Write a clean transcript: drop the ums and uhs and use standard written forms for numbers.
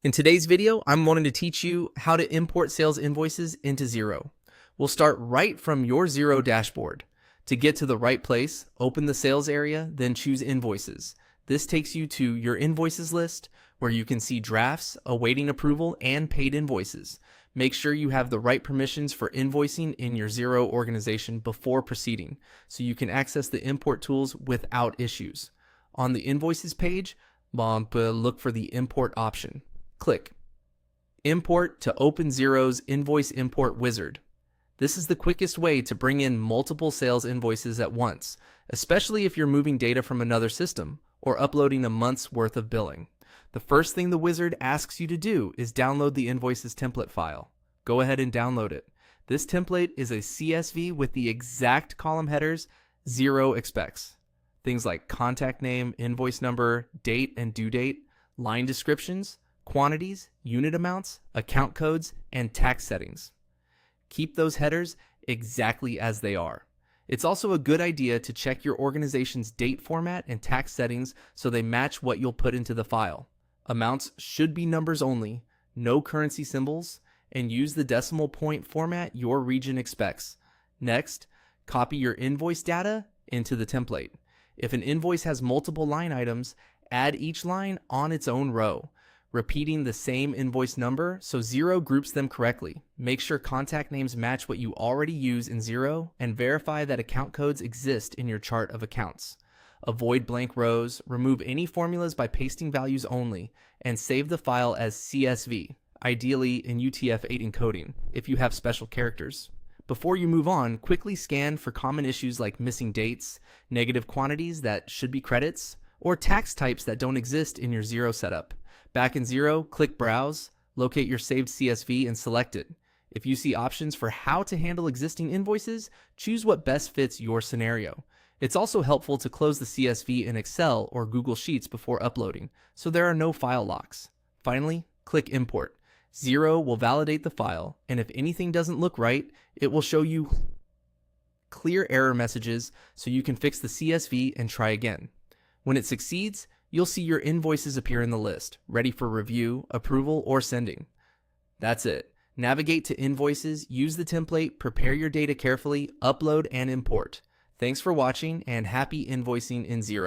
In today's video, I'm wanting to teach you how to import sales invoices into Xero. We'll start right from your Xero dashboard. To get to the right place, open the sales area, then choose Invoices. This takes you to your invoices list, where you can see drafts, awaiting approval, and paid invoices. Make sure you have the right permissions for invoicing in your Xero organization before proceeding, so you can access the import tools without issues. On the Invoices page, look for the Import option. Click Import to open Xero's Invoice Import Wizard. This is the quickest way to bring in multiple sales invoices at once, especially if you're moving data from another system or uploading a month's worth of billing. The first thing the wizard asks you to do is download the Invoices template file. Go ahead and download it. This template is a CSV with the exact column headers Xero expects. Things like contact name, invoice number, date and due date, line descriptions, quantities, unit amounts, account codes, and tax settings. Keep those headers exactly as they are. It's also a good idea to check your organization's date format and tax settings so they match what you'll put into the file. Amounts should be numbers only, no currency symbols, and use the decimal point format your region expects. Next, copy your invoice data into the template. If an invoice has multiple line items, add each line on its own row, repeating the same invoice number so Xero groups them correctly. Make sure contact names match what you already use in Xero and verify that account codes exist in your chart of accounts. Avoid blank rows, remove any formulas by pasting values only, and save the file as CSV, ideally in UTF-8 encoding if you have special characters. Before you move on, quickly scan for common issues like missing dates, negative quantities that should be credits, or tax types that don't exist in your Xero setup. Back in Xero, click Browse, locate your saved CSV, and select it. If you see options for how to handle existing invoices, choose what best fits your scenario. It's also helpful to close the CSV in Excel or Google Sheets before uploading, so there are no file locks. Finally, click Import. Xero will validate the file, and if anything doesn't look right, it will show you clear error messages so you can fix the CSV and try again. When it succeeds, you'll see your invoices appear in the list, ready for review, approval, or sending. That's it. Navigate to Invoices, use the template, prepare your data carefully, upload and import. Thanks for watching, and happy invoicing in Xero.